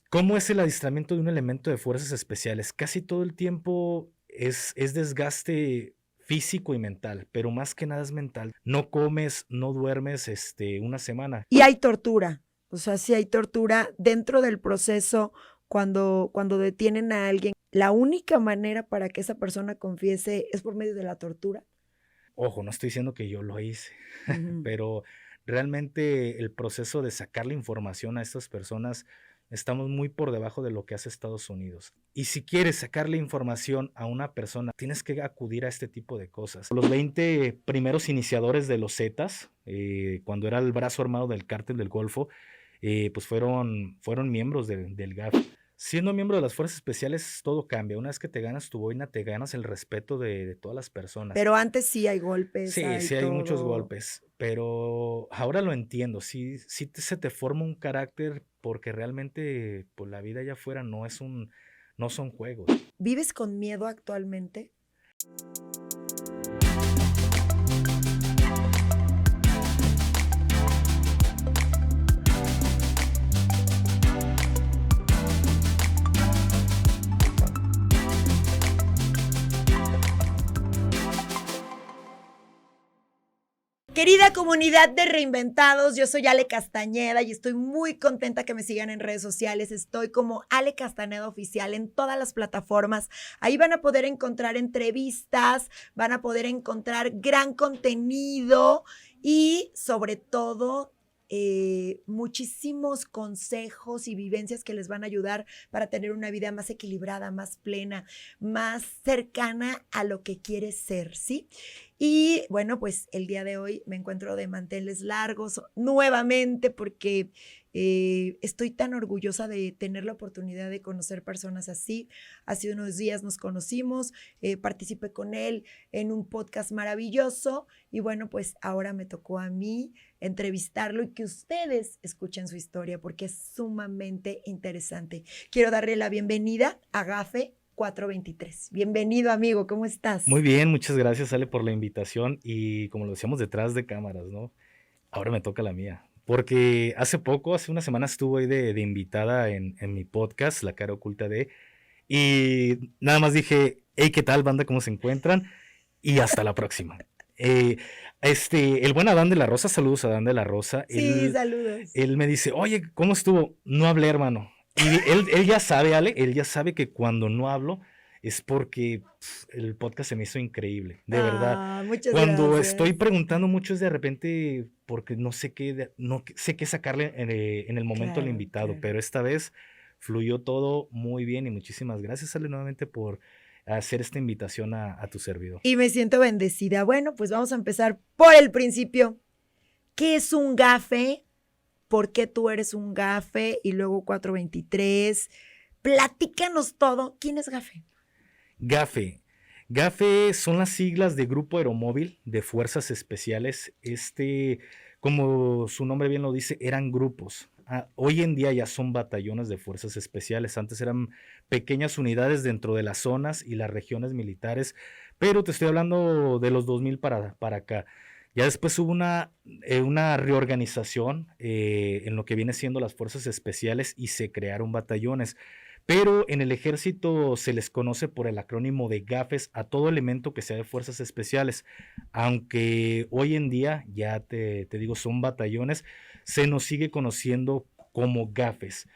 ¿Cómo es el adiestramiento de un elemento de fuerzas especiales? Casi todo el tiempo es desgaste físico y mental, pero más que nada es mental. No comes, no duermes, una semana. Y hay tortura, o sea, sí hay tortura dentro del proceso cuando detienen a alguien. La única manera para que esa persona confiese es por medio de la tortura. Ojo, no estoy diciendo que yo lo hice, Ujú. pero realmente el proceso de sacar la información a estas personas, estamos muy por debajo de lo que hace Estados Unidos. Y si quieres sacarle información a una persona, tienes que acudir a este tipo de cosas. Los 20 primeros iniciadores de los Zetas, cuando era el brazo armado del Cártel del Golfo, pues fueron miembros del GAF. Siendo miembro de las fuerzas especiales, todo cambia. Una vez que te ganas tu boina, te ganas el respeto de todas las personas. Pero antes sí hay golpes, Sí, hay sí hay muchos todo. golpes, pero ahora lo entiendo. Se te forma un carácter porque realmente, pues, la vida allá afuera no son juegos. ¿Vives con miedo actualmente? Querida comunidad de Reinventados, yo soy Ale Castañeda y estoy muy contenta que me sigan en redes sociales. Estoy como Ale Castañeda Oficial en todas las plataformas. Ahí van a poder encontrar entrevistas, van a poder encontrar gran contenido y sobre todo muchísimos consejos y vivencias que les van a ayudar para tener una vida más equilibrada, más plena, más cercana a lo que quieres ser, ¿sí? Y bueno, pues el día de hoy me encuentro de manteles largos nuevamente porque estoy tan orgullosa de tener la oportunidad de conocer personas así. Hace unos días nos conocimos, participé con él en un podcast maravilloso y bueno, pues ahora me tocó a mí entrevistarlo y que ustedes escuchen su historia porque es sumamente interesante. Quiero darle la bienvenida a Gafe 423. Bienvenido, amigo, ¿cómo Muy estás? bien, muchas gracias, Ale, por la invitación y como lo decíamos detrás de cámaras, ¿no? Ahora me toca la mía, porque hace una semana estuvo ahí de invitada en mi podcast, La Cara Oculta de, y nada más dije: "Hey, ¿qué tal, banda? ¿Cómo se encuentran?". Y hasta la próxima. Eh, el buen Adán de la Rosa, saludos a Adán de la Rosa, Sí, saludos. él me dice: "Oye, ¿cómo estuvo?". No hablé, hermano. Y él ya sabe, Ale, él ya sabe que cuando no hablo es porque el podcast se me hizo increíble, de verdad. Ah, muchas Cuando estoy gracias. preguntando mucho es de repente porque no sé qué sacarle en el momento al Claro, invitado, claro. pero esta vez fluyó todo muy bien y muchísimas gracias, Ale, nuevamente por hacer esta invitación a tu servidor. Y me siento bendecida. Bueno, pues vamos a empezar por el principio. ¿Qué es un gafe? ¿Por qué tú eres un gafe? Y luego 423. Platícanos todo. ¿Quién es gafe? GAFE. GAFE son las siglas de Grupo Aeromóvil de Fuerzas Especiales. Como su nombre bien lo dice, eran grupos. Hoy en día ya son batallones de fuerzas especiales. Antes eran pequeñas unidades dentro de las zonas y las regiones militares, pero te estoy hablando de los 2000 para acá. Ya después hubo una reorganización en lo que viene siendo las fuerzas especiales y se crearon batallones. Pero en el ejército se les conoce por el acrónimo de GAFES a todo elemento que sea de fuerzas especiales. Aunque hoy en día, ya te digo, son batallones, se nos sigue conociendo como GAFES.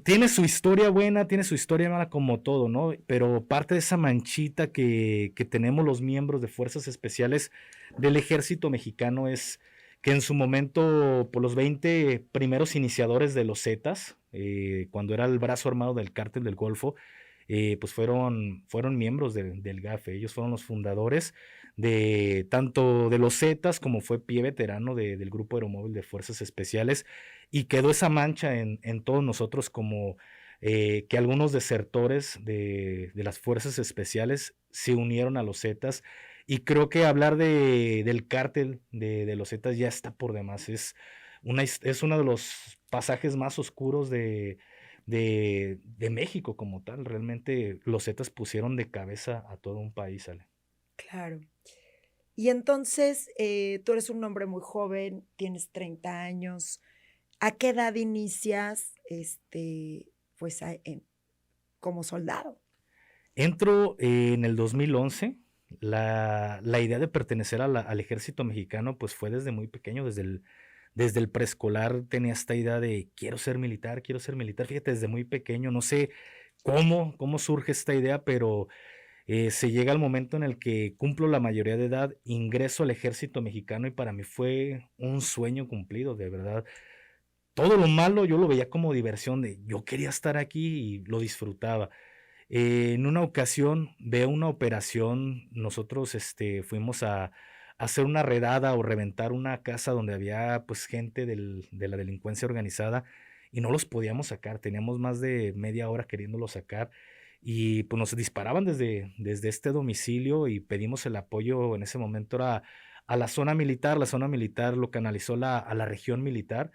Tiene su historia buena, tiene su historia mala como todo, ¿no? Pero parte de esa manchita que tenemos los miembros de fuerzas especiales del ejército mexicano es que en su momento, por los 20 primeros iniciadores de los Zetas, cuando era el brazo armado del Cártel del Golfo, pues fueron miembros del GAFE. Ellos fueron los fundadores de tanto de los Zetas como fue pie veterano del Grupo Aeromóvil de Fuerzas Especiales y quedó esa mancha en todos nosotros como que algunos desertores de las fuerzas especiales se unieron a los Zetas y creo que hablar del cártel de los Zetas ya está por demás. Es uno de los pasajes más oscuros de México como tal. Realmente los Zetas pusieron de cabeza a todo un país, Ale. Claro. Y entonces, tú eres un hombre muy joven, tienes 30 años. ¿A qué edad inicias pues como soldado. Entro en el 2011. La idea de pertenecer al ejército mexicano pues fue desde muy pequeño, desde el preescolar tenía esta idea de quiero ser militar, fíjate, desde muy pequeño, no sé cómo surge esta idea, pero se llega al momento en el que cumplo la mayoría de edad, ingreso al ejército mexicano y para mí fue un sueño cumplido, de verdad. Todo lo malo yo lo veía como diversión, de yo quería estar aquí y lo disfrutaba. En una ocasión veo una operación, nosotros fuimos a hacer una redada o reventar una casa donde había pues gente de la delincuencia organizada y no los podíamos sacar, teníamos más de media hora queriéndolos sacar y pues nos disparaban desde este domicilio y pedimos el apoyo, en ese momento era a la zona militar lo canalizó a la región militar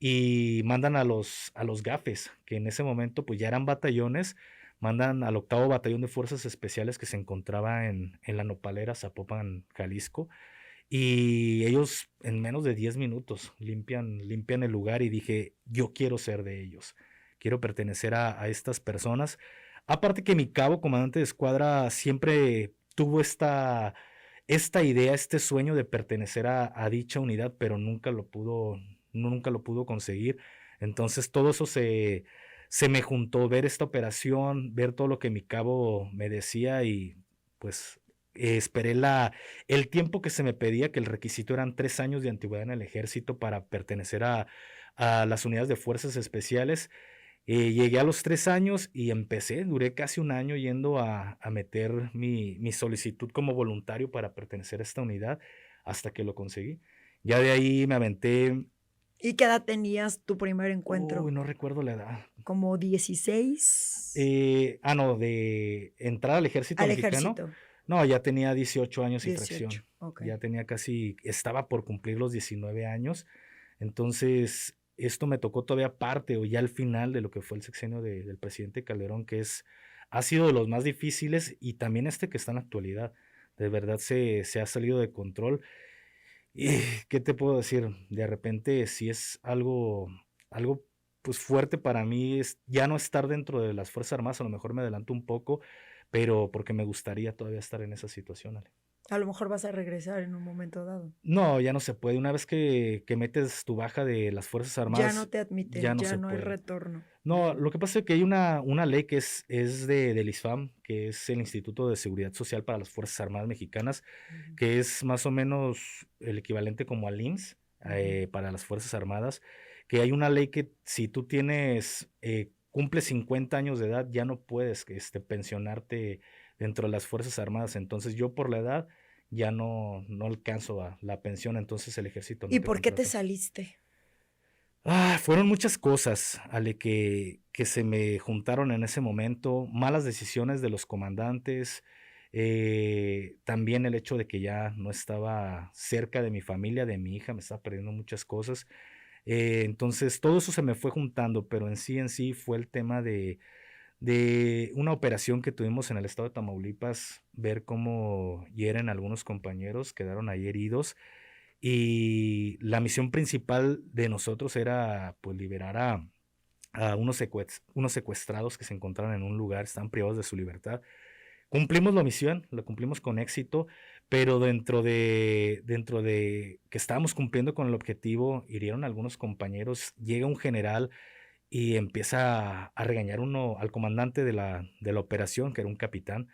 y mandan a los GAFES, que en ese momento pues ya eran batallones, mandan al 8º Batallón de Fuerzas Especiales que se encontraba en La Nopalera, Zapopan, Jalisco, y ellos en menos de 10 minutos limpian el lugar y dije, yo quiero ser de ellos, quiero pertenecer a estas personas. Aparte que mi cabo, comandante de escuadra, siempre tuvo esta idea, este sueño de pertenecer a dicha unidad, pero nunca lo pudo conseguir. Entonces todo eso se me juntó, ver esta operación, ver todo lo que mi cabo me decía y pues esperé el tiempo que se me pedía, que el requisito eran 3 años de antigüedad en el ejército para pertenecer a las unidades de fuerzas especiales. Llegué a los 3 años y duré casi un año yendo a meter mi solicitud como voluntario para pertenecer a esta unidad hasta que lo conseguí. Ya de ahí me aventé. ¿Y qué edad tenías tu primer encuentro? Uy, no recuerdo la edad. ¿Como 16? No, de entrar al ejército Al mexicano. ejército. No, ya tenía 18 años y 18, fracción. ok. Ya tenía estaba por cumplir los 19 años. Entonces, esto me tocó todavía parte o ya al final de lo que fue el sexenio del presidente Calderón, que ha sido de los más difíciles y también que está en la actualidad. De verdad se ha salido de control. Y, ¿qué te puedo decir? De repente sí es algo pues fuerte para mí, es ya no estar dentro de las Fuerzas Armadas, a lo mejor me adelanto un poco, pero porque me gustaría todavía estar en esa situación, Ale. A lo mejor vas a regresar en un momento dado. No, ya no se puede. Una vez que metes tu baja de las Fuerzas Ya Armadas, no te admiten, ya ya no se no hay puede. retorno. No, lo que pasa es que hay una ley que es del ISFAM, que es el Instituto de Seguridad Social para las Fuerzas Armadas Mexicanas, que es más o menos el equivalente como al IMSS para las Fuerzas Armadas, que hay una ley que si tú cumples 50 años de edad, ya no puedes pensionarte dentro de las Fuerzas Armadas. Entonces yo por la edad ya no alcanzo a la pensión, entonces el ejército no ¿Y te por qué te contrata. saliste? Fueron muchas cosas, Ale, que se me juntaron en ese momento, malas decisiones de los comandantes, también el hecho de que ya no estaba cerca de mi familia, de mi hija, me estaba perdiendo muchas cosas. Entonces todo eso se me fue juntando, pero en sí fue el tema de una operación que tuvimos en el estado de Tamaulipas, ver cómo hieren a algunos compañeros, quedaron ahí heridos. Y la misión principal de nosotros era pues liberar a unos secuestrados que se encontraban en un lugar, estaban privados de su libertad. Cumplimos la misión, la cumplimos con éxito, pero dentro de que estábamos cumpliendo con el objetivo, hirieron a algunos compañeros, llega un general y empieza a regañar al comandante de la operación, que era un capitán,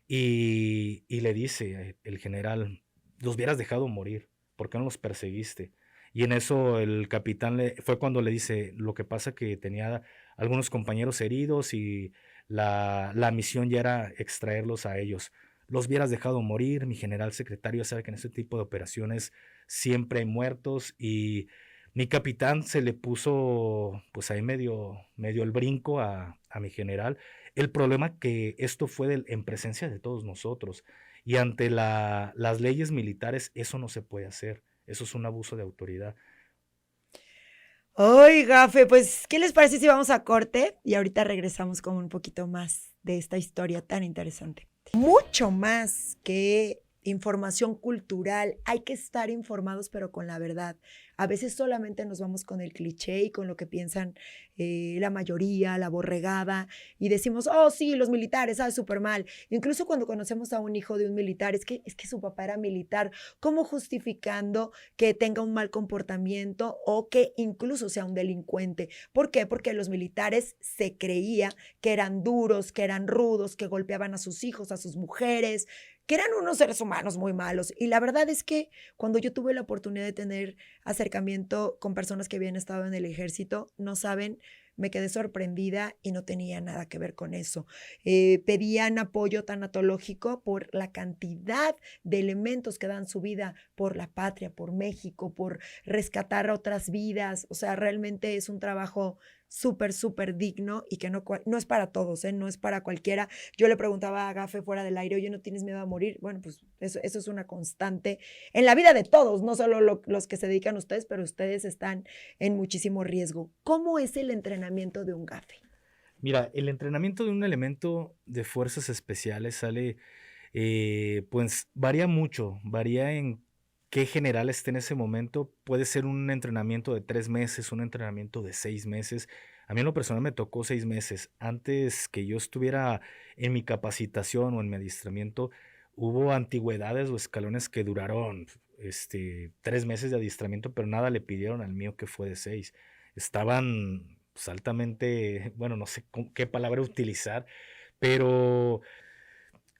y le dice el general, los hubieras dejado morir, ¿por qué no los perseguiste? Y en eso el capitán fue cuando le dice, lo que pasa que tenía algunos compañeros heridos y la misión ya era extraerlos a ellos. Los hubieras dejado morir, mi general secretario sabe que en este tipo de operaciones siempre hay muertos y mi capitán se le puso pues ahí medio el brinco a mi general. El problema que esto fue en presencia de todos nosotros y ante las leyes militares eso no se puede hacer, eso es un abuso de autoridad. Ay, Gafe, pues, ¿qué les parece si vamos a corte? Y ahorita regresamos con un poquito más de esta historia tan interesante. Mucho más que información cultural. Hay que estar informados, pero con la verdad. A veces solamente nos vamos con el cliché y con lo que piensan la mayoría, la borregada, y decimos, oh, sí, los militares, súper mal. Incluso cuando conocemos a un hijo de un militar, es que su papá era militar, ¿cómo justificando que tenga un mal comportamiento o que incluso sea un delincuente? ¿Por qué? Porque los militares se creía que eran duros, que eran rudos, que golpeaban a sus hijos, a sus mujeres, que eran unos seres humanos muy malos. Y la verdad es que cuando yo tuve la oportunidad de tener acercamiento con personas que habían estado en el ejército, no saben, me quedé sorprendida y no tenía nada que ver con eso. Pedían apoyo tanatológico por la cantidad de elementos que dan su vida por la patria, por México, por rescatar otras vidas. O sea, realmente es un trabajo súper, súper digno y que no es para todos, no es para cualquiera. Yo le preguntaba a Gafe fuera del aire, oye, ¿no tienes miedo a morir? Bueno, pues eso es una constante en la vida de todos, no solo los que se dedican a ustedes, pero ustedes están en muchísimo riesgo. ¿Cómo es el entrenamiento de un Gafe? Mira, el entrenamiento de un elemento de fuerzas especiales pues varía mucho, varía en qué general esté en ese momento. Puede ser un entrenamiento de 3 meses, un entrenamiento de 6 meses. A mí en lo personal me tocó 6 meses. Antes que yo estuviera en mi capacitación o en mi adiestramiento, hubo antigüedades o escalones que duraron 3 meses de adiestramiento, pero nada le pidieron al mío que fue de 6. Estaban pues, altamente, bueno, no sé qué palabra utilizar, pero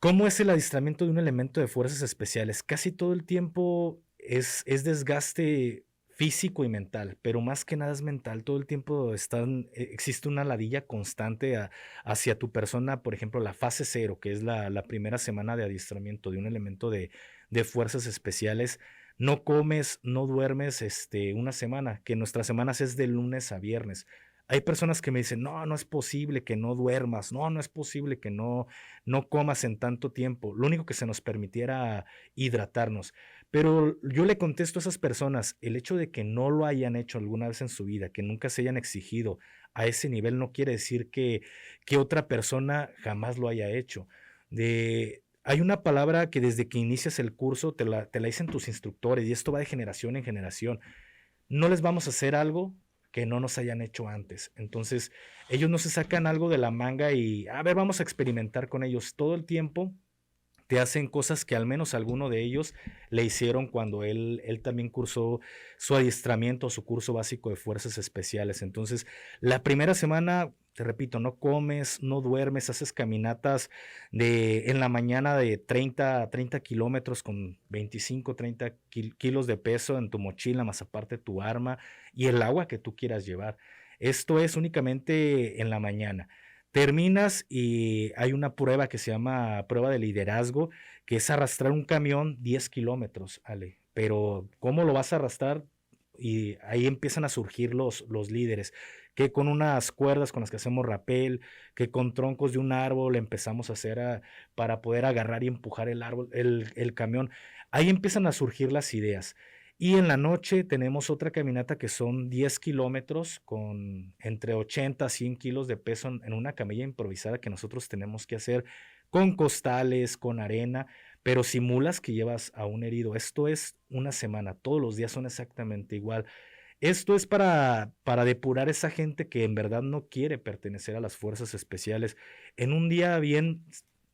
¿cómo es el adiestramiento de un elemento de fuerzas especiales? Casi todo el tiempo es desgaste físico y mental, pero más que nada es mental. Todo el tiempo existe una ladilla constante hacia tu persona. Por ejemplo, la fase cero, que es la primera semana de adiestramiento de un elemento de fuerzas especiales. No comes, no duermes una semana, que nuestras semanas es de lunes a viernes. Hay personas que me dicen, no, no es posible que no duermas, no, no es posible que no comas en tanto tiempo. Lo único que se nos permitiera hidratarnos. Pero yo le contesto a esas personas, el hecho de que no lo hayan hecho alguna vez en su vida, que nunca se hayan exigido a ese nivel, no quiere decir que otra persona jamás lo haya hecho. Hay una palabra que desde que inicias el curso te la dicen tus instructores y esto va de generación en generación. No les vamos a hacer algo que no nos hayan hecho antes. Entonces, ellos no se sacan algo de la manga y, a ver, vamos a experimentar con ellos todo el tiempo. Te hacen cosas que al menos alguno de ellos le hicieron cuando él también cursó su adiestramiento, su curso básico de fuerzas especiales. Entonces, la primera semana, te repito, no comes, no duermes, haces caminatas en la mañana de 30 kilómetros con 25, 30 kilos de peso en tu mochila, más aparte tu arma y el agua que tú quieras llevar. Esto es únicamente en la mañana. Terminas y hay una prueba que se llama prueba de liderazgo, que es arrastrar un camión 10 kilómetros, Ale. Pero ¿cómo lo vas a arrastrar? Y ahí empiezan a surgir los líderes, que con unas cuerdas con las que hacemos rapel, que con troncos de un árbol empezamos a hacer para poder agarrar y empujar el árbol, el camión. Ahí empiezan a surgir las ideas. Y en la noche tenemos otra caminata que son 10 kilómetros con entre 80 a 100 kilos de peso en una camilla improvisada que nosotros tenemos que hacer con costales, con arena, pero simulas que llevas a un herido. Esto es una semana, todos los días son exactamente igual. Esto es para depurar esa gente que en verdad no quiere pertenecer a las fuerzas especiales. En un día bien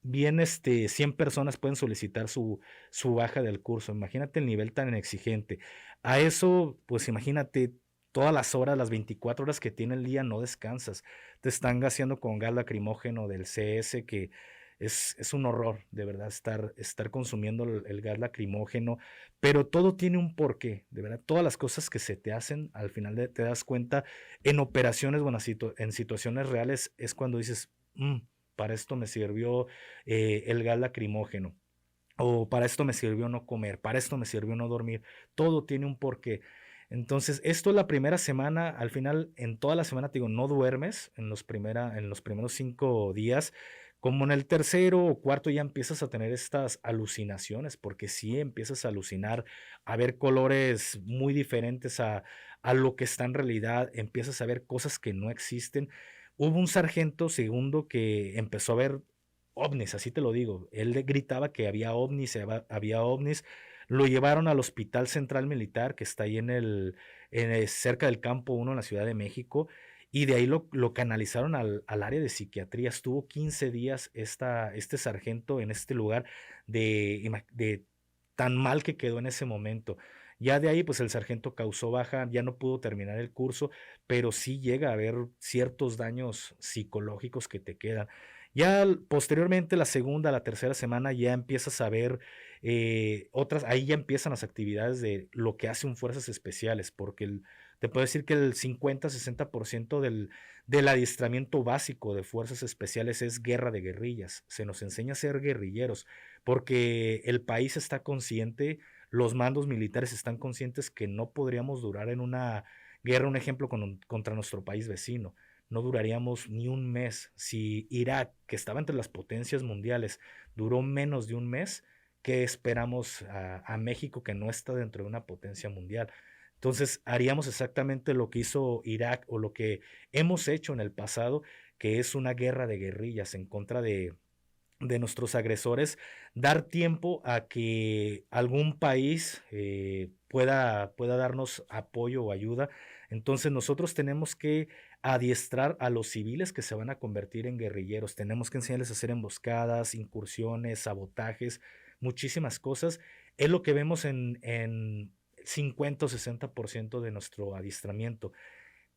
100 personas pueden solicitar su baja del curso. Imagínate el nivel tan exigente. A eso, pues imagínate todas las horas, las 24 horas que tiene el día, no descansas. Te están gaseando con gas lacrimógeno del CS, que es un horror, de verdad, estar consumiendo el gas lacrimógeno, pero todo tiene un porqué, de verdad. Todas las cosas que se te hacen, al final te das cuenta, en operaciones, bueno, en situaciones reales, es cuando dices, para esto me sirvió el gas lacrimógeno, o para esto me sirvió no comer, para esto me sirvió no dormir. Todo tiene un porqué. Entonces, esto es la primera semana. Al final, en toda la semana, te digo, no duermes en los primeros 5 días. Como en el tercero o cuarto ya empiezas a tener estas alucinaciones, porque sí empiezas a alucinar, a ver colores muy diferentes a lo que está en realidad, empiezas a ver cosas que no existen. Hubo un sargento segundo que empezó a ver ovnis, así te lo digo. Él le gritaba que había ovnis, había ovnis. Lo llevaron al Hospital Central Militar, que está ahí cerca del Campo 1 en la Ciudad de México, y de ahí lo canalizaron al área de psiquiatría. Estuvo 15 días este sargento en este lugar de tan mal que quedó en ese momento. Ya de ahí, pues el sargento causó baja, ya no pudo terminar el curso, pero sí llega a haber ciertos daños psicológicos que te quedan. Ya posteriormente, la segunda, la tercera semana, ya empiezas a ver ahí ya empiezan las actividades de lo que hace un Fuerzas Especiales, porque te puedo decir que el 50-60% del adiestramiento básico de Fuerzas Especiales es guerra de guerrillas. Se nos enseña a ser guerrilleros, porque el país está consciente, los mandos militares están conscientes que no podríamos durar en una guerra, un ejemplo, contra nuestro país vecino. No duraríamos ni un mes. Si Irak, que estaba entre las potencias mundiales, duró menos de un mes, ¿qué esperamos a México, que no está dentro de una potencia mundial? Entonces haríamos exactamente lo que hizo Irak o lo que hemos hecho en el pasado, que es una guerra de guerrillas en contra de nuestros agresores, dar tiempo a que algún país pueda darnos apoyo o ayuda. Entonces nosotros tenemos que adiestrar a los civiles que se van a convertir en guerrilleros. Tenemos que enseñarles a hacer emboscadas, incursiones, sabotajes, muchísimas cosas. Es lo que vemos en 50 o 60% de nuestro adiestramiento.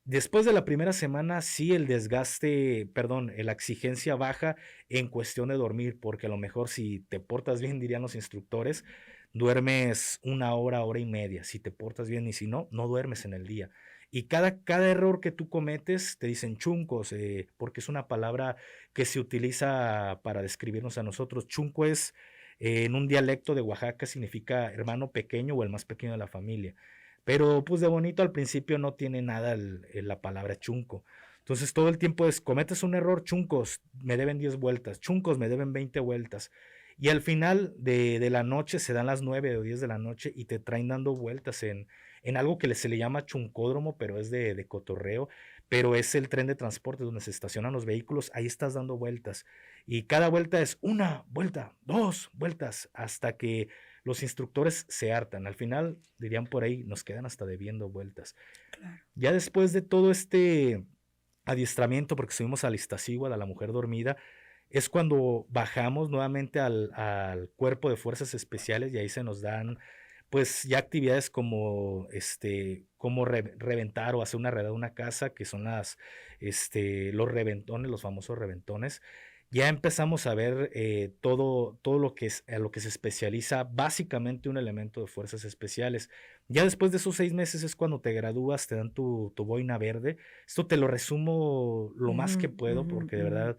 Después de la primera semana, sí, la exigencia baja en cuestión de dormir, porque a lo mejor si te portas bien, dirían los instructores, duermes 1 hora, hora y media, si te portas bien, y si no, no duermes en el día. Y cada error que tú cometes, te dicen chuncos, porque es una palabra que se utiliza para describirnos a nosotros. Chunco es, en un dialecto de Oaxaca, significa hermano pequeño o el más pequeño de la familia. Pero pues de bonito al principio no tiene nada la palabra chunco. Entonces todo el tiempo cometes un error, chuncos, me deben 10 vueltas, chuncos, me deben 20 vueltas. Y al final de la noche se dan las 9 o 10 de la noche y te traen dando vueltas en algo que se le llama chuncódromo, pero es de cotorreo, pero es el tren de transporte donde se estacionan los vehículos, ahí estás dando vueltas. Y cada vuelta es 1 vuelta, 2 vueltas, hasta que los instructores se hartan. Al final, dirían por ahí, nos quedan hasta debiendo vueltas. Claro. Ya después de todo este adiestramiento, porque subimos al Iztaccíhuatl, a la Mujer Dormida, es cuando bajamos nuevamente al cuerpo de Fuerzas Especiales, y ahí se nos dan pues ya actividades como reventar o hacer una redada a una casa, que son los reventones, los famosos reventones. Ya empezamos a ver todo lo que es a lo que se especializa básicamente un elemento de Fuerzas Especiales. Ya después de esos 6 meses es cuando te gradúas, te dan tu boina verde. Esto te lo resumo lo más que puedo, porque de verdad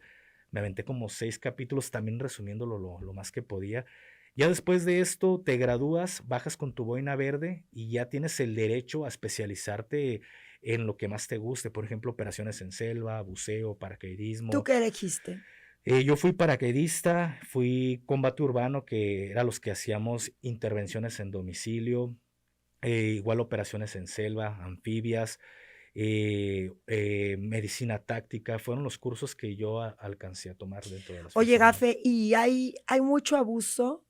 me aventé como 6 capítulos también resumiéndolo lo más que podía. Ya después de esto te gradúas, bajas con tu boina verde y ya tienes el derecho a especializarte en lo que más te guste. Por ejemplo, operaciones en selva, buceo, ¿Tú paracaidismo. qué elegiste? Yo fui paracaidista, fui combate urbano, que era los que hacíamos intervenciones en domicilio, igual operaciones en selva, anfibias, medicina táctica. Fueron los cursos que yo alcancé a tomar dentro de las Oye, Fuerzas Armadas. Gafe, ¿y hay mucho abuso?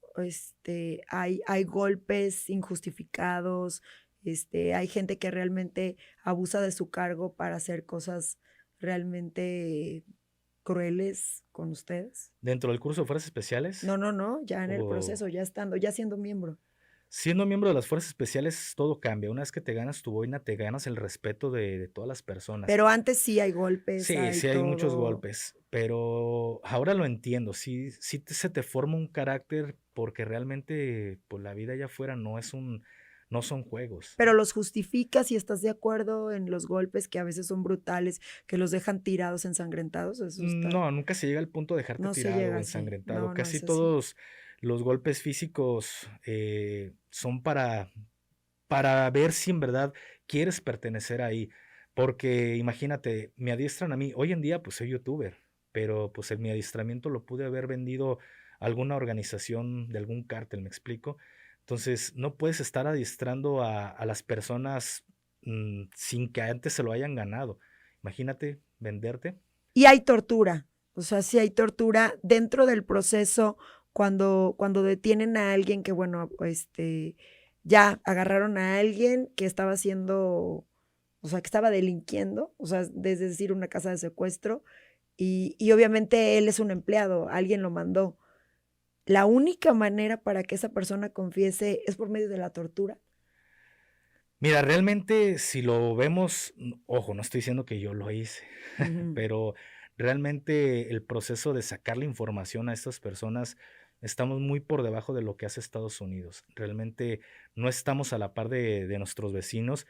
Hay golpes injustificados, hay gente que realmente abusa de su cargo para hacer cosas realmente crueles con ustedes. Dentro del curso de Fuerzas Especiales, No, ya en el proceso, o ya siendo miembro. siendo miembro de las Fuerzas Especiales, todo cambia. Una vez que te ganas tu boina, te ganas el respeto de todas las personas. Pero antes sí hay golpes, Sí, hay sí hay muchos todo. golpes, pero ahora lo entiendo. Sí, se te forma un carácter, porque realmente pues, la vida allá afuera no son juegos. Pero los justificas y estás de acuerdo en los golpes que a veces son brutales, que los dejan tirados, ensangrentados. Eso está. No, nunca se llega al punto de dejarte No se tirado llega o así. ensangrentado. No Casi es así. todos los golpes físicos son para ver si en verdad quieres pertenecer ahí. Porque imagínate, me adiestran a mí. Hoy en día, pues soy youtuber, pero pues mi adiestramiento lo pude haber vendido a alguna organización de algún cártel, ¿me explico? Entonces, no puedes estar adiestrando a las personas sin que antes se lo hayan ganado. Imagínate venderte. Y hay tortura. O sea, sí hay tortura dentro del proceso cuando detienen a alguien que, bueno, ya agarraron a alguien que estaba haciendo, o sea, que estaba delinquiendo, o sea, es decir, una casa de secuestro, y obviamente él es un empleado, alguien lo mandó. La única manera para que esa persona confiese es por medio de la tortura. Mira, realmente si lo vemos, ojo, no estoy diciendo que yo lo hice, Ujú. pero realmente el proceso de sacar la información a estas personas, estamos muy por debajo de lo que hace Estados Unidos. Realmente no estamos a la par de nuestros vecinos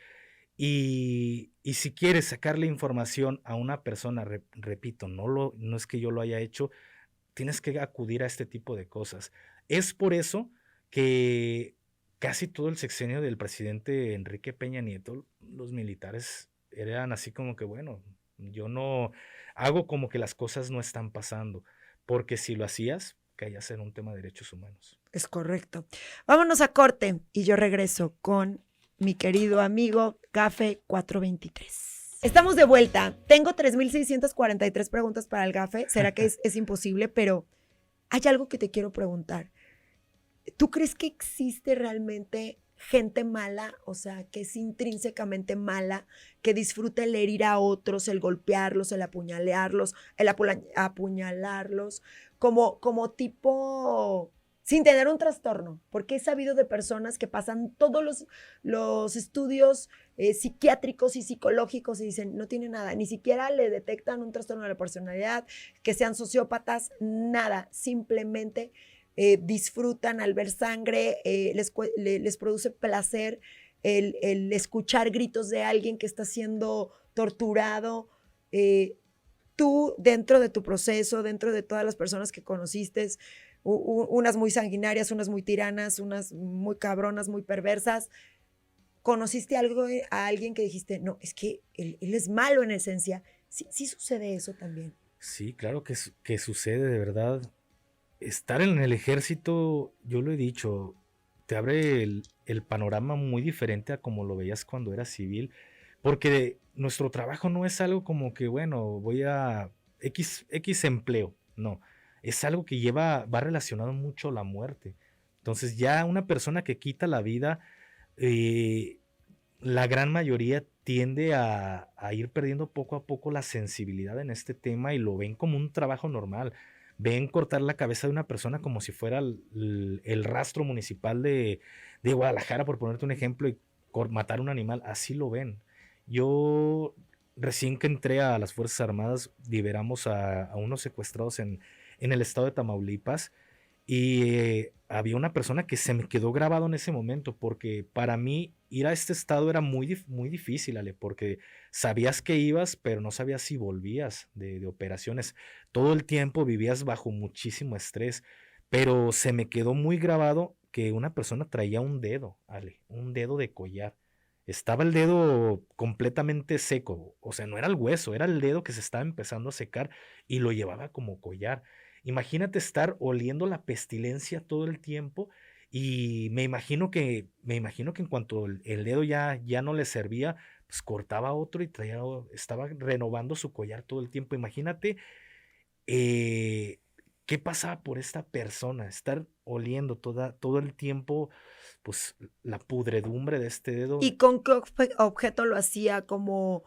y si quieres sacarle información a una persona, repito, no es que yo lo haya hecho, tienes que acudir a este tipo de cosas. Es por eso que casi todo el sexenio del presidente Enrique Peña Nieto, los militares eran así como que, bueno, yo no hago como que las cosas no están pasando, porque si lo hacías, caías en un tema de derechos humanos. Es correcto. Vámonos a corte y yo regreso con mi querido amigo Gafe 423. Estamos de vuelta. Tengo 3,643 preguntas para el Gafe. Será que es imposible, pero hay algo que te quiero preguntar. ¿Tú crees que existe realmente gente mala, o sea, que es intrínsecamente mala, que disfruta el herir a otros, el golpearlos, el apuñalarlos, como tipo, sin tener un trastorno? Porque he sabido de personas que pasan todos los estudios psiquiátricos y psicológicos y dicen, no tiene nada, ni siquiera le detectan un trastorno de la personalidad, que sean sociópatas, nada, simplemente disfrutan al ver sangre, les produce placer el escuchar gritos de alguien que está siendo torturado. Tú, dentro de tu proceso, dentro de todas las personas que conociste, unas muy sanguinarias, unas muy tiranas, unas muy cabronas, muy perversas, ¿conociste a alguien que dijiste, no, es que él es malo en esencia? Sí, sí sucede eso también. Sí, claro que sucede de verdad. Estar en el ejército, yo lo he dicho, te abre el panorama muy diferente a como lo veías cuando eras civil, porque nuestro trabajo no es algo como que, bueno, voy a X empleo, no, es algo que va relacionado mucho a la muerte. Entonces ya una persona que quita la vida, eh, la gran mayoría tiende a ir perdiendo poco a poco la sensibilidad en este tema y lo ven como un trabajo normal. Ven cortar la cabeza de una persona como si fuera el rastro municipal de Guadalajara, por ponerte un ejemplo, y matar un animal. Así lo ven. Yo, recién que entré a las Fuerzas Armadas, liberamos a unos secuestrados en el estado de Tamaulipas y había una persona que se me quedó grabado en ese momento, porque para mí ir a este estado era muy difícil, Ale, porque sabías que ibas, pero no sabías si volvías de operaciones. Todo el tiempo vivías bajo muchísimo estrés, pero se me quedó muy grabado que una persona traía un dedo, Ale, un dedo de collar. Estaba el dedo completamente seco, o sea, no era el hueso, era el dedo que se estaba empezando a secar y lo llevaba como collar. Imagínate estar oliendo la pestilencia todo el tiempo y me imagino que en cuanto el dedo ya no le servía, pues cortaba otro y estaba renovando su collar todo el tiempo. Imagínate eh, qué pasaba por esta persona, estar oliendo todo el tiempo, pues la pudredumbre de este dedo. ¿Y con qué objeto lo hacía? ¿Como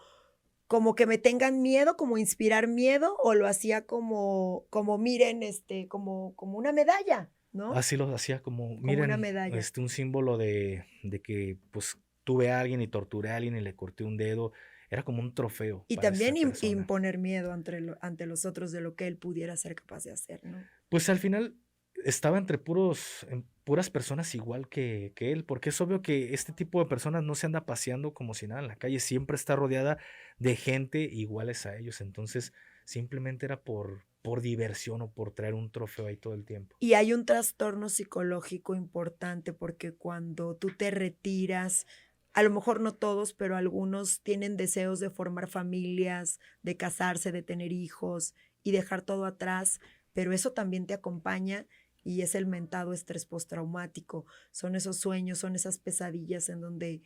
que me tengan miedo, como inspirar miedo, o lo hacía como miren, como una medalla, ¿no? Así lo hacía como, Como una miren, medalla. un símbolo de que pues tuve a alguien y torturé a alguien y le corté un dedo. Era como un trofeo Y para también esta persona. imponer miedo ante los otros de lo que él pudiera ser capaz de hacer, ¿no? Pues al final estaba entre puras personas igual que él, porque es obvio que este tipo de personas no se anda paseando como si nada en la calle, siempre está rodeada de gente iguales a ellos. Entonces simplemente era por diversión o por traer un trofeo ahí todo el tiempo. Y hay un trastorno psicológico importante porque cuando tú te retiras, a lo mejor no todos, pero algunos tienen deseos de formar familias, de casarse, de tener hijos y dejar todo atrás, pero eso también te acompaña y es el mentado estrés postraumático. Son esos sueños, son esas pesadillas en donde,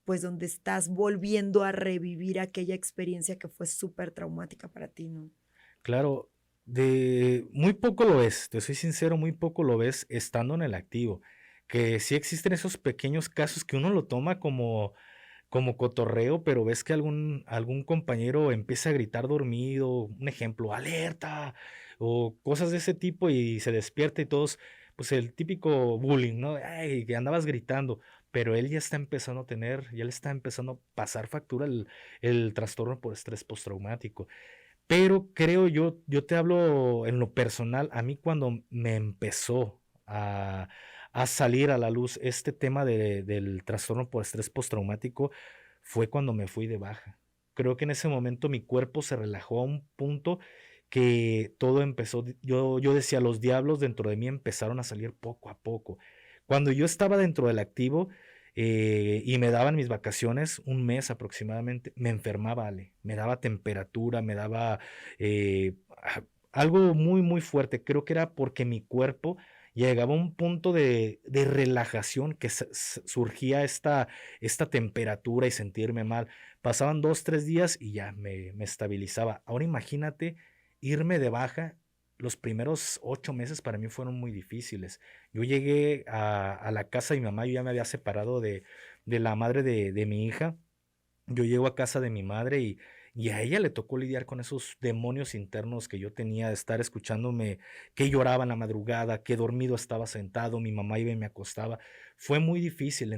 pues, donde estás volviendo a revivir aquella experiencia que fue súper traumática para ti, ¿no? Claro, De muy poco lo ves, te soy sincero, muy poco lo ves estando en el activo, que sí existen esos pequeños casos que uno lo toma como cotorreo, pero ves que algún compañero empieza a gritar dormido, un ejemplo, alerta, o cosas de ese tipo y se despierta y todos, pues el típico bullying, ¿no? Ay, que andabas gritando, pero él ya está empezando a tener, ya le está empezando a pasar factura el trastorno por estrés postraumático. Pero creo yo te hablo en lo personal, a mí cuando me empezó a salir a la luz este tema del trastorno por estrés postraumático, fue cuando me fui de baja. Creo que en ese momento mi cuerpo se relajó a un punto que todo empezó, yo decía, los diablos dentro de mí empezaron a salir poco a poco. Cuando yo estaba dentro del activo, y me daban mis vacaciones, un mes aproximadamente, me enfermaba, Ale, me daba temperatura, me daba algo muy, muy fuerte. Creo que era porque mi cuerpo llegaba a un punto de relajación que surgía esta temperatura y sentirme mal. Pasaban 2, 3 días y ya me estabilizaba. Ahora imagínate irme de baja. Los primeros 8 meses para mí fueron muy difíciles. Yo llegué a la casa de mi mamá, yo ya me había separado de la madre de mi hija. Yo llego a casa de mi madre y a ella le tocó lidiar con esos demonios internos que yo tenía de estar escuchándome que lloraba en la madrugada, que dormido estaba sentado, mi mamá iba y me acostaba. Fue muy difícil,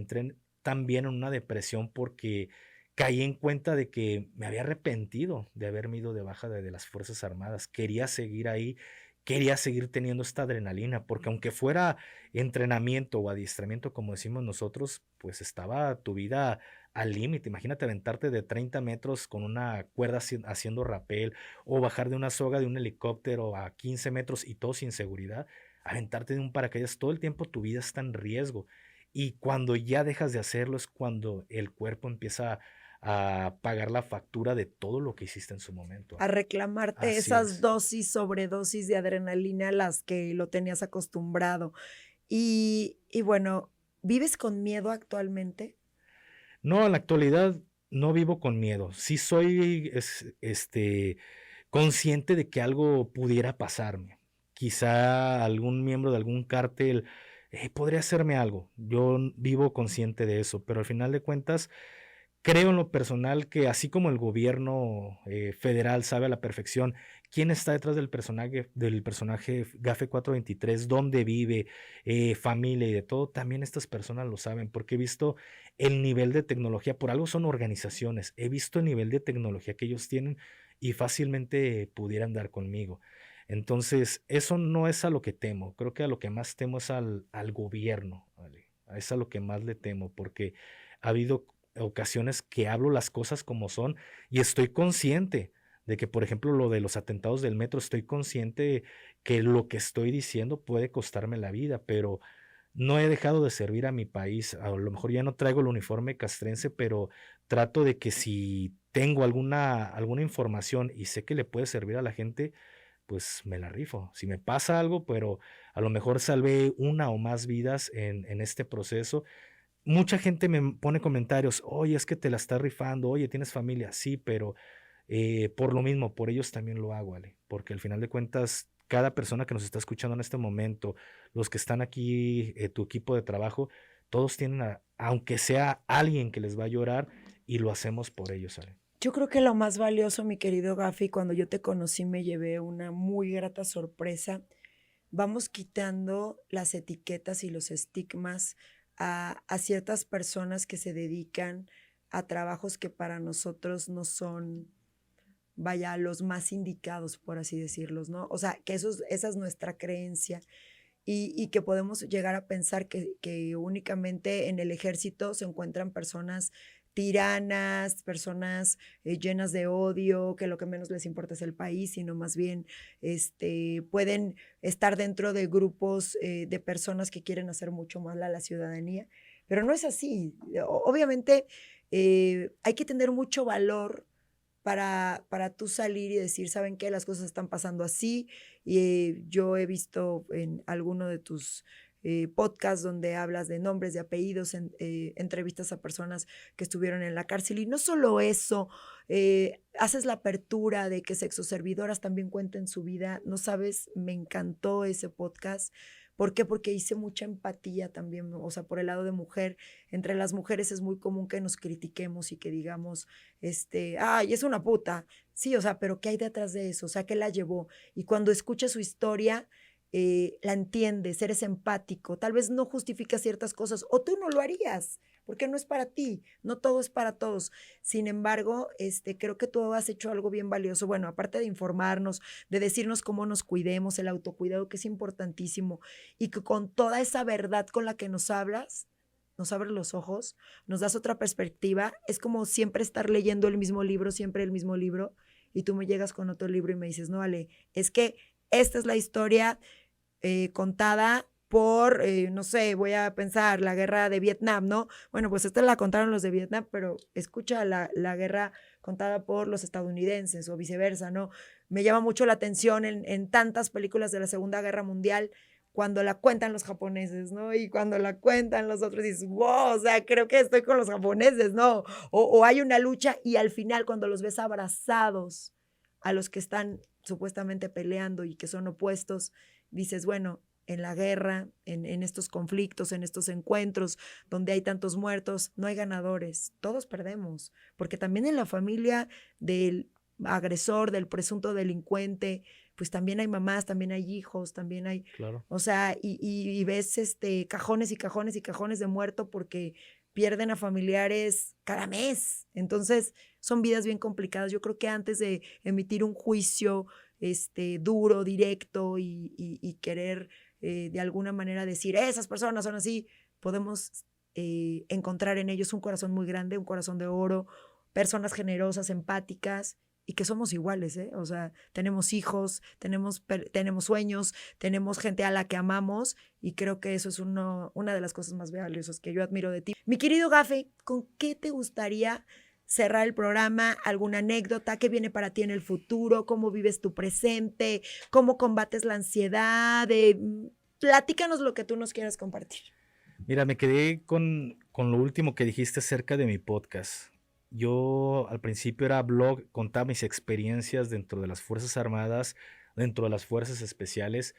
también en una depresión porque caí en cuenta de que me había arrepentido de haberme ido de baja de las Fuerzas Armadas. Quería seguir ahí, quería seguir teniendo esta adrenalina, porque aunque fuera entrenamiento o adiestramiento, como decimos nosotros, pues estaba tu vida al límite. Imagínate aventarte de 30 metros con una cuerda haciendo rapel o bajar de una soga de un helicóptero a 15 metros y todo sin seguridad. Aventarte de un paracaídas, todo el tiempo tu vida está en riesgo. Y cuando ya dejas de hacerlo es cuando el cuerpo empieza a pagar la factura de todo lo que hiciste en su momento, A Ale. reclamarte Así esas es. dosis, sobredosis de adrenalina a las que lo tenías acostumbrado. Y bueno, ¿vives con miedo actualmente? No, en la actualidad no vivo con miedo. Sí soy consciente de que algo pudiera pasarme. Quizá algún miembro de algún cártel podría hacerme algo. Yo vivo consciente de eso, pero al final de cuentas creo en lo personal que así como el gobierno federal sabe a la perfección quién está detrás del personaje Gafe 423, dónde vive, familia y de todo, también estas personas lo saben, porque he visto el nivel de tecnología, por algo son organizaciones, he visto el nivel de tecnología que ellos tienen y fácilmente pudieran dar conmigo. Entonces, eso no es a lo que temo, creo que a lo que más temo es al gobierno, ¿vale? Es a lo que más le temo, porque ha habido ocasiones que hablo las cosas como son y estoy consciente de que, por ejemplo, lo de los atentados del metro, estoy consciente que lo que estoy diciendo puede costarme la vida, pero no he dejado de servir a mi país. A lo mejor ya no traigo el uniforme castrense, pero trato de que si tengo alguna información y sé que le puede servir a la gente, pues me la rifo. Si me pasa algo, pero a lo mejor salvé una o más vidas en este proceso. Mucha gente me pone comentarios, oye, es que te la estás rifando, oye, tienes familia, sí, pero por lo mismo, por ellos también lo hago, Ale, porque al final de cuentas, cada persona que nos está escuchando en este momento, los que están aquí, tu equipo de trabajo, todos tienen, aunque sea alguien que les va a llorar, y lo hacemos por ellos, Ale. Yo creo que lo más valioso, mi querido Gafi, cuando yo te conocí me llevé una muy grata sorpresa. Vamos quitando las etiquetas y los estigmas a ciertas personas que se dedican a trabajos que para nosotros no son, vaya, los más indicados, por así decirlos, ¿no? O sea, que esa es nuestra creencia y que podemos llegar a pensar que únicamente en el ejército se encuentran personas tiranas, personas llenas de odio, que lo que menos les importa es el país, sino más bien pueden estar dentro de grupos de personas que quieren hacer mucho mal a la ciudadanía. Pero no es así. Obviamente hay que tener mucho valor para tú salir y decir, ¿saben qué? Las cosas están pasando así. Y yo he visto en alguno de tus podcasts donde hablas de nombres, de apellidos, entrevistas a personas que estuvieron en la cárcel. Y no solo eso, haces la apertura de que sexoservidoras también cuenten su vida. No sabes, me encantó ese podcast. ¿Por qué? Porque hice mucha empatía también, o sea, por el lado de mujer. Entre las mujeres es muy común que nos critiquemos y que digamos, ay, es una puta. Sí, o sea, pero ¿qué hay detrás de eso? O sea, ¿qué la llevó? Y cuando escuchas su historia, la entiendes, eres empático, tal vez no justificas ciertas cosas o tú no lo harías, porque no es para ti, no todo es para todos. Sin embargo, creo que tú has hecho algo bien valioso. Bueno, aparte de informarnos, de decirnos cómo nos cuidemos, el autocuidado, que es importantísimo, y que con toda esa verdad con la que nos hablas, nos abres los ojos, nos das otra perspectiva. Es como siempre estar leyendo el mismo libro, siempre el mismo libro, y tú me llegas con otro libro y me dices, no, Ale, es que esta es la historia contada por, no sé, voy a pensar, la guerra de Vietnam, ¿no? Bueno, pues esta la contaron los de Vietnam, pero escucha la guerra contada por los estadounidenses o viceversa, ¿no? Me llama mucho la atención en tantas películas de la Segunda Guerra Mundial cuando la cuentan los japoneses, ¿no? Y cuando la cuentan los otros dices, wow, o sea, creo que estoy con los japoneses, ¿no? O hay una lucha y al final cuando los ves abrazados a los que están supuestamente peleando y que son opuestos, dices, bueno, en la guerra, en estos conflictos, en estos encuentros donde hay tantos muertos, no hay ganadores, todos perdemos, porque también en la familia del agresor, del presunto delincuente, pues también hay mamás, también hay hijos, también hay, Claro. o sea, y ves cajones y cajones y cajones de muerto porque pierden a familiares cada mes. Entonces, son vidas bien complicadas. Yo creo que antes de emitir un juicio duro, directo y querer de alguna manera decir, esas personas son así, podemos encontrar en ellos un corazón muy grande, un corazón de oro, personas generosas, empáticas y que somos iguales, ¿eh? O sea, tenemos hijos, tenemos sueños, tenemos gente a la que amamos y creo que eso es una de las cosas más valiosas que yo admiro de ti. Mi querido Gafe, ¿con qué te gustaría cerrar el programa? ¿Alguna anécdota? ¿Qué viene para ti en el futuro? ¿Cómo vives tu presente? ¿Cómo combates la ansiedad? Platícanos lo que tú nos quieras compartir. Mira, me quedé con lo último que dijiste acerca de mi podcast. Yo al principio era blog, contaba mis experiencias dentro de las Fuerzas Armadas, dentro de las Fuerzas Especiales,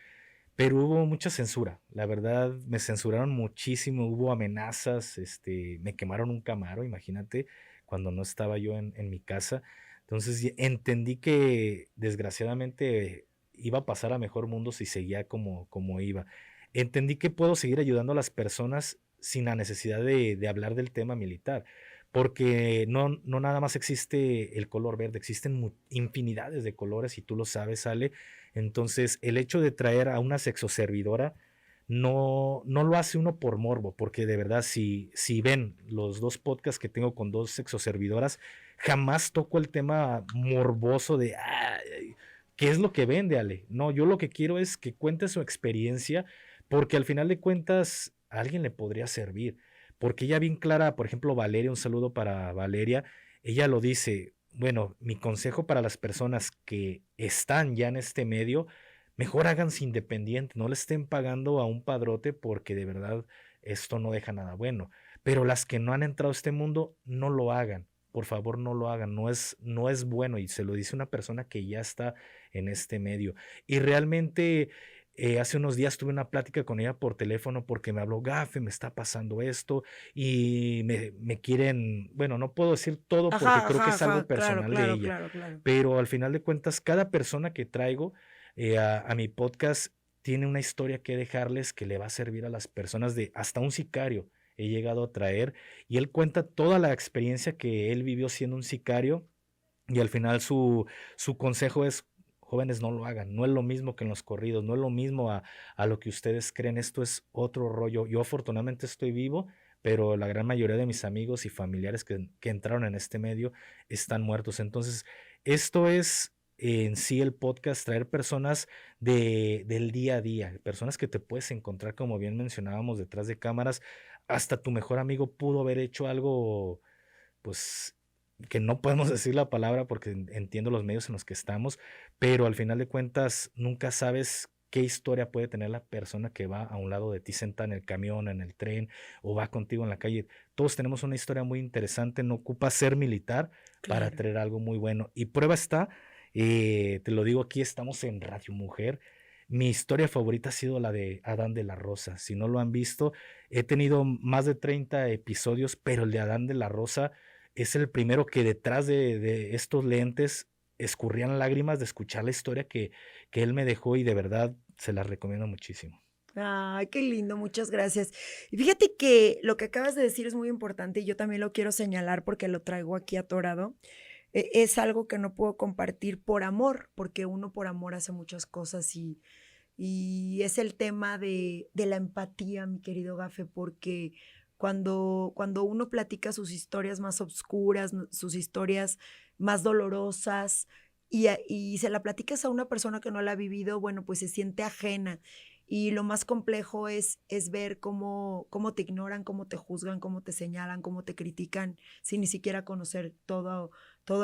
pero hubo mucha censura. La verdad, me censuraron muchísimo, hubo amenazas, me quemaron un Camaro, imagínate, cuando no estaba yo en mi casa. Entonces entendí que desgraciadamente iba a pasar a mejor mundo si seguía como iba. Entendí que puedo seguir ayudando a las personas sin la necesidad de hablar del tema militar, porque no nada más existe el color verde, existen infinidades de colores y tú lo sabes, Ale. Entonces, el hecho de traer a una sexoservidora no lo hace uno por morbo, porque de verdad, si ven los dos podcasts que tengo con dos sexoservidoras, jamás toco el tema morboso de qué es lo que vende, Ale. No, yo lo que quiero es que cuente su experiencia, porque al final de cuentas a alguien le podría servir. Porque ella bien clara, por ejemplo, Valeria, un saludo para Valeria, ella lo dice, bueno, mi consejo para las personas que están ya en este medio, mejor háganse independientes, no le estén pagando a un padrote porque de verdad esto no deja nada bueno. Pero las que no han entrado a este mundo, no lo hagan. Por favor, no lo hagan. No es bueno y se lo dice una persona que ya está en este medio. Y realmente hace unos días tuve una plática con ella por teléfono porque me habló, Gafe, me está pasando esto y me quieren, bueno, no puedo decir todo porque Ajá, creo que ajá, es algo ajá, claro, personal de claro, ella, claro, claro. pero al final de cuentas, cada persona que traigo a mi podcast tiene una historia que dejarles que le va a servir a las personas de hasta un sicario he llegado a traer y él cuenta toda la experiencia que él vivió siendo un sicario y al final su consejo es, jóvenes, no lo hagan, no es lo mismo que en los corridos, no es lo mismo a lo que ustedes creen, esto es otro rollo. Yo afortunadamente estoy vivo, pero la gran mayoría de mis amigos y familiares que entraron en este medio están muertos. Entonces, esto es en sí el podcast, traer personas del día a día, personas que te puedes encontrar, como bien mencionábamos, detrás de cámaras. Hasta tu mejor amigo pudo haber hecho algo, pues que no podemos decir la palabra porque entiendo los medios en los que estamos, pero al final de cuentas nunca sabes qué historia puede tener la persona que va a un lado de ti sentada en el camión, en el tren o va contigo en la calle. Todos tenemos una historia muy interesante, no ocupa ser militar para Claro. traer algo muy bueno. Y prueba está, te lo digo aquí, estamos en Radio Mujer. Mi historia favorita ha sido la de Adán de la Rosa. Si no lo han visto, he tenido más de 30 episodios, pero el de Adán de la Rosa es el primero que detrás de estos lentes escurrían lágrimas de escuchar la historia que él me dejó y de verdad se la recomiendo muchísimo. Ay, qué lindo, muchas gracias. Y fíjate que lo que acabas de decir es muy importante y yo también lo quiero señalar porque lo traigo aquí atorado. Es algo que no puedo compartir por amor, porque uno por amor hace muchas cosas y es el tema de la empatía, mi querido Gafe, porque cuando uno platica sus historias más oscuras, sus historias más dolorosas, y se la platicas a una persona que no la ha vivido, bueno, pues se siente ajena. Y lo más complejo es ver cómo te ignoran, cómo te juzgan, cómo te señalan, cómo te critican, sin ni siquiera conocer todo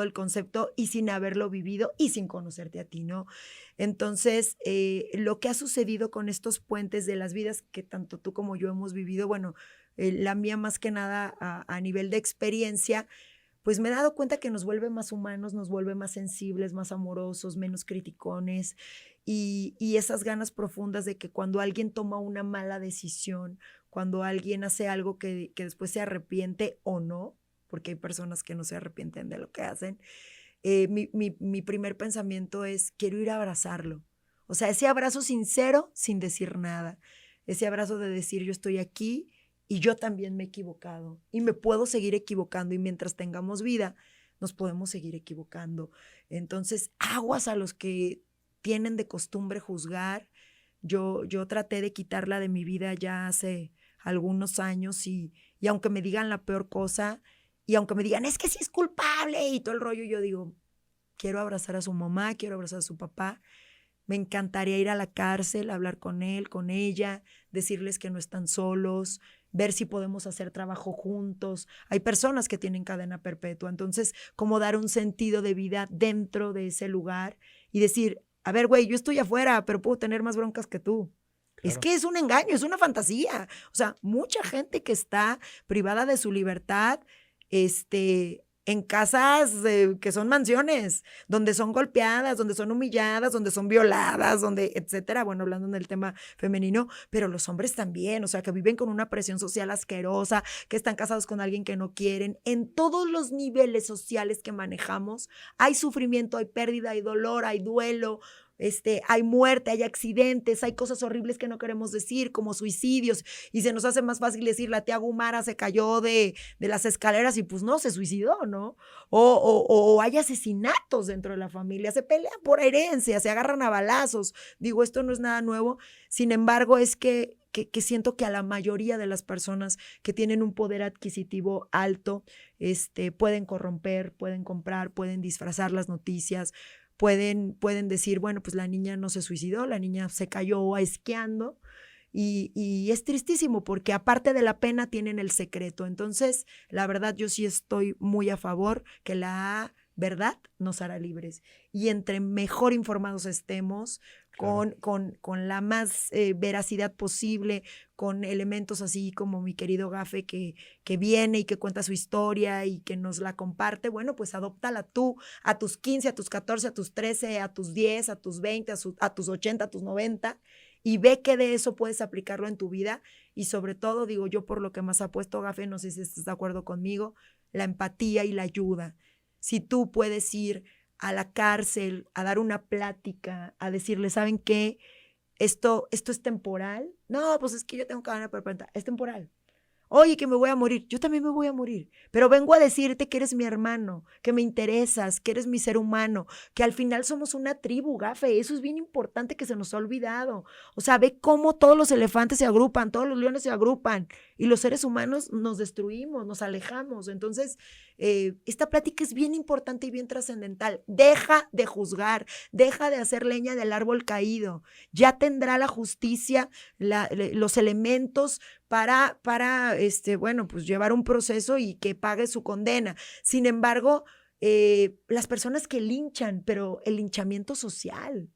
el concepto y sin haberlo vivido y sin conocerte a ti, ¿no? Entonces, lo que ha sucedido con estos puentes de las vidas que tanto tú como yo hemos vivido, bueno, la mía más que nada a nivel de experiencia, pues me he dado cuenta que nos vuelve más humanos, nos vuelve más sensibles, más amorosos, menos criticones y esas ganas profundas de que cuando alguien toma una mala decisión, cuando alguien hace algo que después se arrepiente o no, porque hay personas que no se arrepienten de lo que hacen, mi primer pensamiento es, quiero ir a abrazarlo. O sea, ese abrazo sincero sin decir nada, ese abrazo de decir yo estoy aquí y yo también me he equivocado y me puedo seguir equivocando y mientras tengamos vida nos podemos seguir equivocando. Entonces, aguas a los que tienen de costumbre juzgar. Yo traté de quitarla de mi vida ya hace algunos años y aunque me digan la peor cosa y aunque me digan es que sí es culpable y todo el rollo, yo digo, quiero abrazar a su mamá, quiero abrazar a su papá. Me encantaría ir a la cárcel, hablar con él, con ella, decirles que no están solos, ver si podemos hacer trabajo juntos. Hay personas que tienen cadena perpetua, entonces, cómo dar un sentido de vida dentro de ese lugar y decir, a ver, güey, yo estoy afuera, pero puedo tener más broncas que tú. Es Claro. que es un engaño, es una fantasía. O sea, mucha gente que está privada de su libertad, en casas que son mansiones, donde son golpeadas, donde son humilladas, donde son violadas, donde, etcétera. Bueno, hablando del tema femenino, pero los hombres también, o sea, que viven con una presión social asquerosa, que están casados con alguien que no quieren. En todos los niveles sociales que manejamos, hay sufrimiento, hay pérdida, hay dolor, hay duelo. Hay muerte, hay accidentes, hay cosas horribles que no queremos decir, como suicidios, y se nos hace más fácil decir, la tía Gumara se cayó de las escaleras y pues no, se suicidó, ¿no? O hay asesinatos dentro de la familia, se pelean por herencia, se agarran a balazos. Digo, esto no es nada nuevo, sin embargo, es que siento que a la mayoría de las personas que tienen un poder adquisitivo alto, pueden corromper, pueden comprar, pueden disfrazar las noticias, pueden decir, bueno, pues la niña no se suicidó, la niña se cayó esquiando y es tristísimo porque aparte de la pena tienen el secreto. Entonces, la verdad, yo sí estoy muy a favor que la verdad nos hará libres y entre mejor informados estemos, Claro. con la más veracidad posible, con elementos así como mi querido Gafe que viene y que cuenta su historia y que nos la comparte, bueno, pues adóptala tú a tus 15, a tus 14, a tus 13, a tus 10, a tus 20, a tus 80, a tus 90 y ve que de eso puedes aplicarlo en tu vida y sobre todo, digo yo por lo que más apuesto, Gafe, no sé si estás de acuerdo conmigo, la empatía y la ayuda. Si tú puedes ir a la cárcel, a dar una plática, a decirle, ¿saben qué? Esto es temporal. No, pues es que yo tengo cadena perpetua. Es temporal. Oye, que me voy a morir. Yo también me voy a morir. Pero vengo a decirte que eres mi hermano, que me interesas, que eres mi ser humano, que al final somos una tribu, Gafe. Eso es bien importante que se nos ha olvidado. O sea, ve cómo todos los elefantes se agrupan, todos los leones se agrupan y los seres humanos nos destruimos, nos alejamos. Entonces, esta plática es bien importante y bien trascendental. Deja de juzgar, deja de hacer leña del árbol caído. Ya tendrá la justicia los elementos para bueno, pues llevar un proceso y que pague su condena. Sin embargo, las personas que linchan, pero el linchamiento social,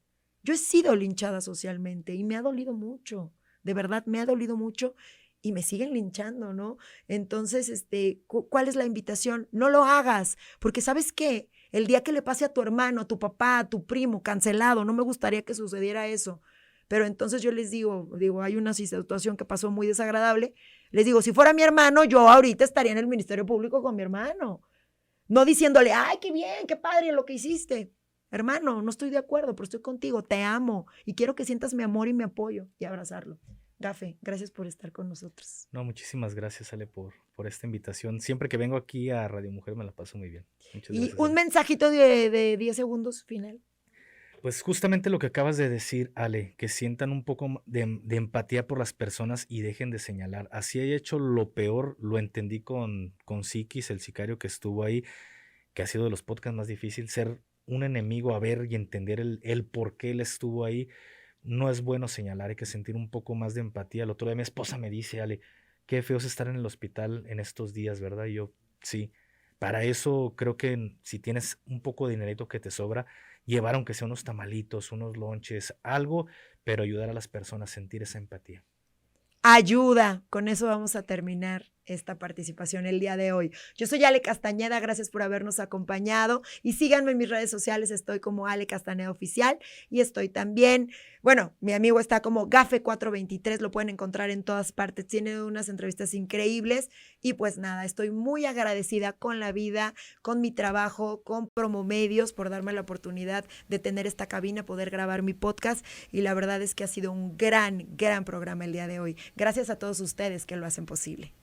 Yo he sido linchada socialmente y me ha dolido mucho, de verdad me ha dolido mucho y me siguen linchando, ¿no? Entonces, ¿cuál es la invitación? No lo hagas, porque ¿sabes qué? El día que le pase a tu hermano, a tu papá, a tu primo, cancelado, no me gustaría que sucediera eso. Pero entonces yo les digo, hay una situación que pasó muy desagradable, les digo, si fuera mi hermano, yo ahorita estaría en el Ministerio Público con mi hermano, no diciéndole, ay, qué bien, qué padre lo que hiciste. Hermano, no estoy de acuerdo, pero estoy contigo, te amo y quiero que sientas mi amor y mi apoyo y abrazarlo. Gafe, gracias por estar con nosotros. No, muchísimas gracias, Ale, por esta invitación. Siempre que vengo aquí a Radio Mujer me la paso muy bien. Muchas Y gracias, un Ale. mensajito de 10 segundos final. Pues justamente lo que acabas de decir, Ale, que sientan un poco de empatía por las personas y dejen de señalar. Así haya hecho lo peor, lo entendí con Psiquis, el sicario que estuvo ahí, que ha sido de los podcasts más difíciles, ser un enemigo, a ver y entender el por qué él estuvo ahí. No es bueno señalar, hay que sentir un poco más de empatía. El otro día mi esposa me dice, Ale, qué feo es estar en el hospital en estos días, ¿verdad? Y yo, sí. Para eso creo que si tienes un poco de dinerito que te sobra, llevar aunque sea unos tamalitos, unos lonches, algo, pero ayudar a las personas a sentir esa empatía. Ayuda. Con eso vamos a terminar esta participación el día de hoy. Yo soy Ale Castañeda, gracias por habernos acompañado y síganme en mis redes sociales, estoy como Ale Castañeda Oficial y estoy también, bueno, mi amigo está como Gafe423, lo pueden encontrar en todas partes, tiene unas entrevistas increíbles y pues nada, estoy muy agradecida con la vida, con mi trabajo, con Promomedios por darme la oportunidad de tener esta cabina, poder grabar mi podcast y la verdad es que ha sido un gran programa el día de hoy. Gracias a todos ustedes que lo hacen posible.